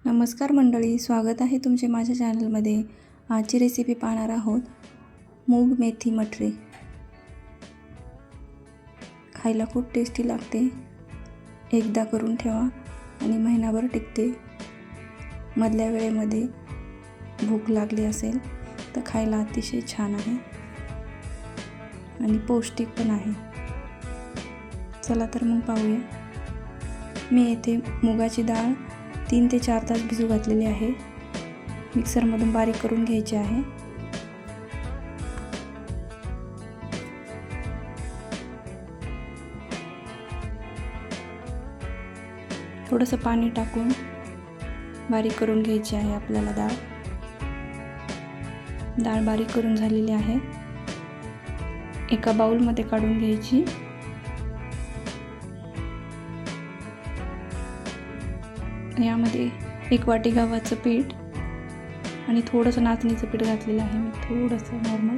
नमस्कार मंडळी, स्वागत आहे तुमचे माझ्या चॅनलमध्ये। आजची रेसिपी पाहणार आहोत मूग मेथी मटरी। खायला खूप टेस्टी लागते। एकदा करून ठेवा आणि महिनाभर टिकते। मधल्या वेळेमध्ये भूक लागली असेल तर खायला अतिशय छान आहे आणि पौष्टिक पण आहे। चला तर मग पाहूया। मी येथे मुगाची डाळ 3 ते 4 तास भिजू घातलेली आहे। मिक्सरमधून बारीक करून घ्यायची आहे। थोडंसं पाणी टाकून बारीक करून घ्यायची आहे आपल्याला डाळ। डाळ बारीक करून झालेली आहे। एका बाउलमध्ये काढून घ्यायची। यामध्ये 1 वाटी गव्हाचं पीठ आणि थोडंसं नाचणीचं पीठ घातलेलं आहे मी, थोडंसं नॉर्मल।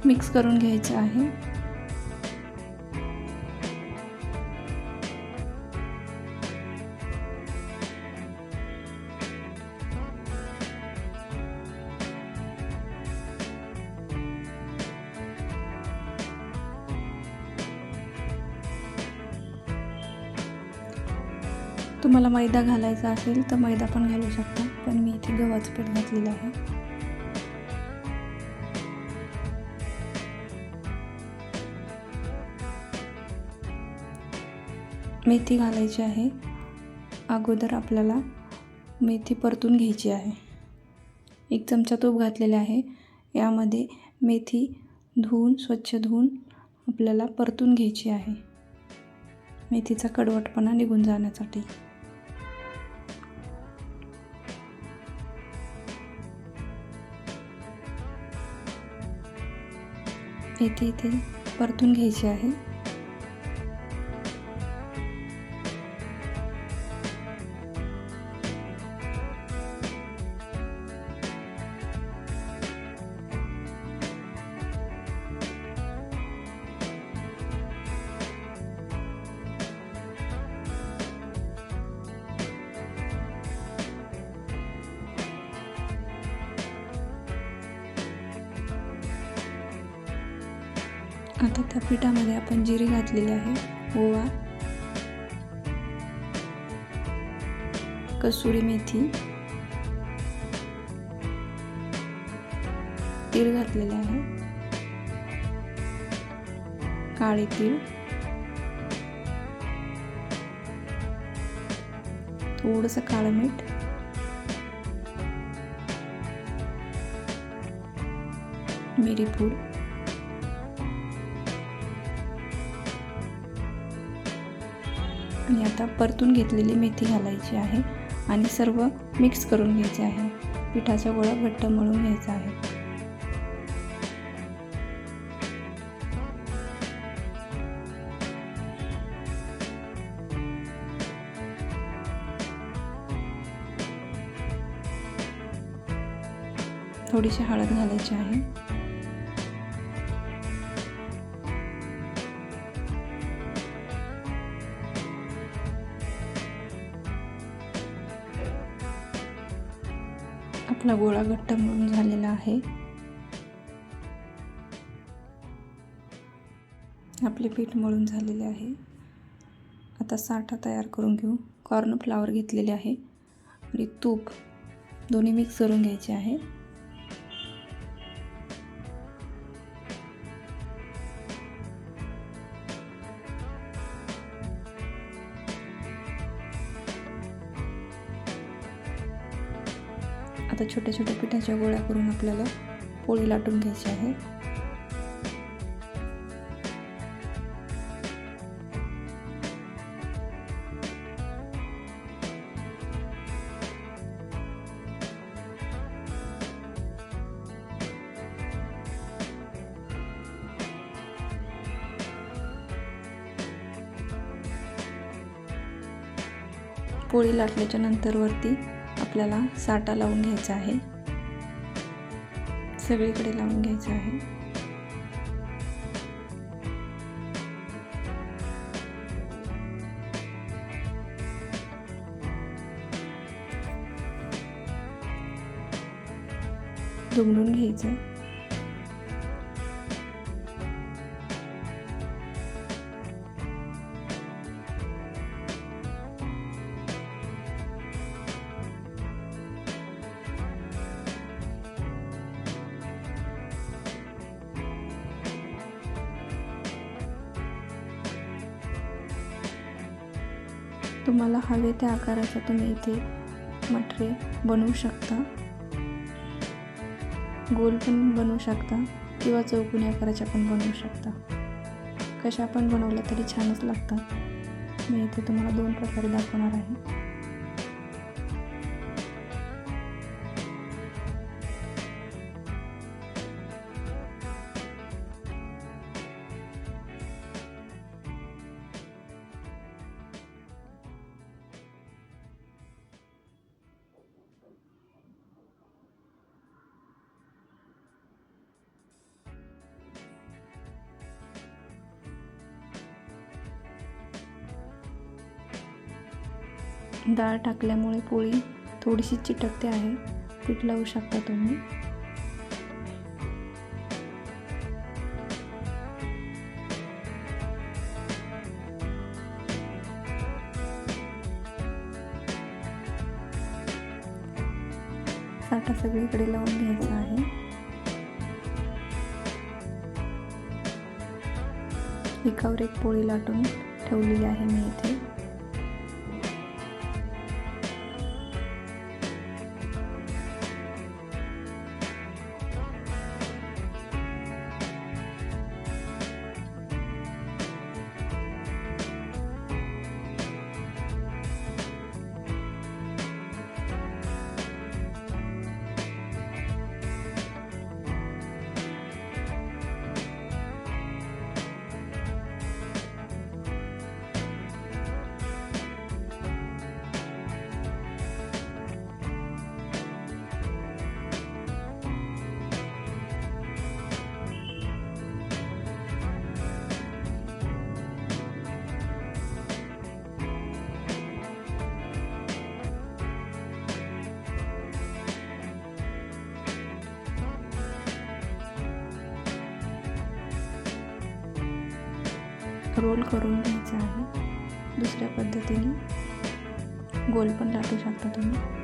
मिक्स करून घ्यायचं आहे। तुम्हाला मैदा घालायचा असेल तर मैदा पण घालू शकता, पण मी इथे गव्हाचं पीठ घातलेलं आहे। मेथी घालायची आहे। अगोदर आपल्याला मेथी परतून घ्यायची आहे। 1 चमचा तूप घातलेले आहे। यामध्ये मेथी स्वच्छ धुवून आपल्याला परतून घ्यायची आहे, मेथीचा कडवटपणा निघून जाण्यासाठी। मेथी इथे परतून घ्यायची आहे। आता त्या पिठामध्ये आपण जिरे घातलेले आहे, ओवा, कसुरी मेथी, तीळ घातलेले आहे, काळे तीळ, थोडंसं काळं मीठ, मिरी पूड, आणि आता परतून घेतलेली मेथी घालायची आहे आणि सर्व मिक्स करून घ्यायचे आहे। पिठाचा गोळा घट्ट मळून घ्यायचा आहे। थोडीशी हळद घालायची आहे। आपला गोळा घट्ट मळून झालेला आहे। आपले पीठ मळून झालेले आहे। आता साठा तयार करून घेऊ। कॉर्नफ्लॉवर घेतलेले आहे आणि तूप दोन्ही मिक्स करून घ्यायचे आहे। आता छोट्या छोट्या पिठाच्या गोळ्या करून आपल्याला पोळी लाटून घ्यायची आहे। पोळी लाटल्याच्या नंतर वरती आपल्याला साठा लावून घ्यायचा आहे, सगळीकडे लावून घ्यायचं आहे. दुमडून घ्यायचं. तुम्हाला हवे त्या आकाराचा तुम्ही इथे मटरी बनवू शकता. गोल पण बनवू शकता किंवा चौकोनी आकाराच्या पण बनवू शकता. कशा पण बनवल्या तरी छानच लागतात. मी इथे तुम्हाला 2 प्रकारे दाखवणार आहे. डाळ टाकल्यामुळे पोळी थोडीशी चिटकते आहे. पीठ लावू शकता तुम्ही. साठा सगळीकडे लावून घ्यायचा आहे. एकावर एक पोळी लाटून ठेवलेली आहे मी इथे. रोल करून घ्यायचा आहे. दुसऱ्या पद्धतीने गोल पण लाटू शकता तुम्ही.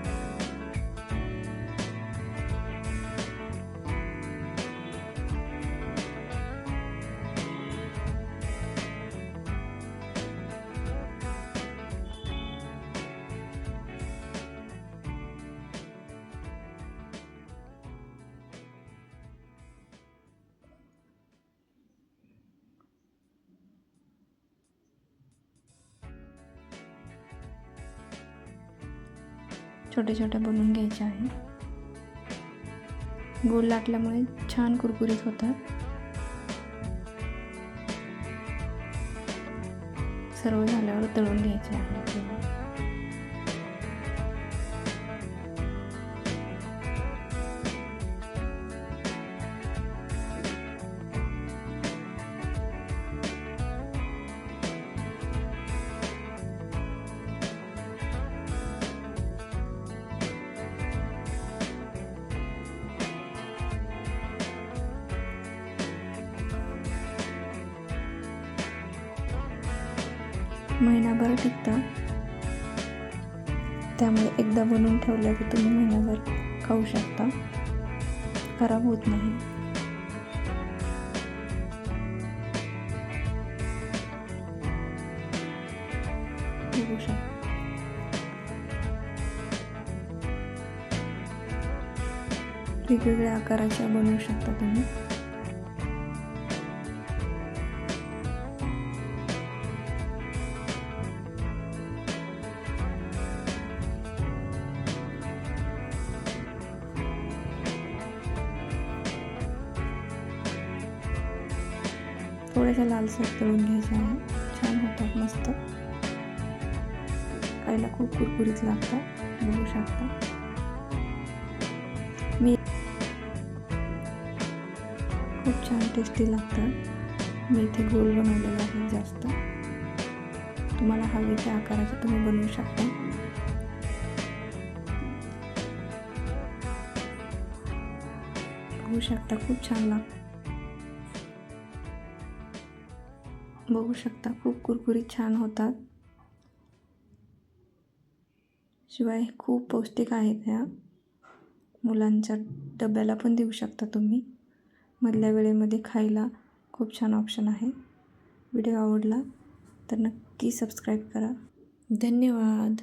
छोटे छोटे बनवून घ्यायचे आहे. गोल लाटल्यामुळे छान कुरकुरीत होतात. सर्व झाल्यावर तळून घ्यायचे आहे. महिनाभर टिकतं, त्यामुळे एकदा बनवून ठेवलं की तुम्ही महिनाभर खाऊ शकता. खराब होत नाही. बघू शकता. वेगवेगळ्या आकाराच्या बनवू शकता तुम्ही. थोड्याशा लालसर तळून घ्यायच्या आहे. छान होतात, मस्त खायला खूप कुरकुरीत लागतात. बघू शकता. खूप छान टेस्टी लागतात. मी इथे गोल बनवलेलं आहे जास्त. तुम्हाला हवे त्या आकाराचे तुम्ही बनवू शकता. बघू शकता खूप छान लागतं. बघू शकता खूप कुरकुरीत छान होतात. शिवाय खूप पौष्टिक आहेत. ह्या मुलांच्या डब्याला पण देऊ शकता तुम्ही. मधल्या वेळेमध्ये खायला खूप छान ऑप्शन आहे. व्हिडिओ आवडला तर नक्की सबस्क्राईब करा. धन्यवाद.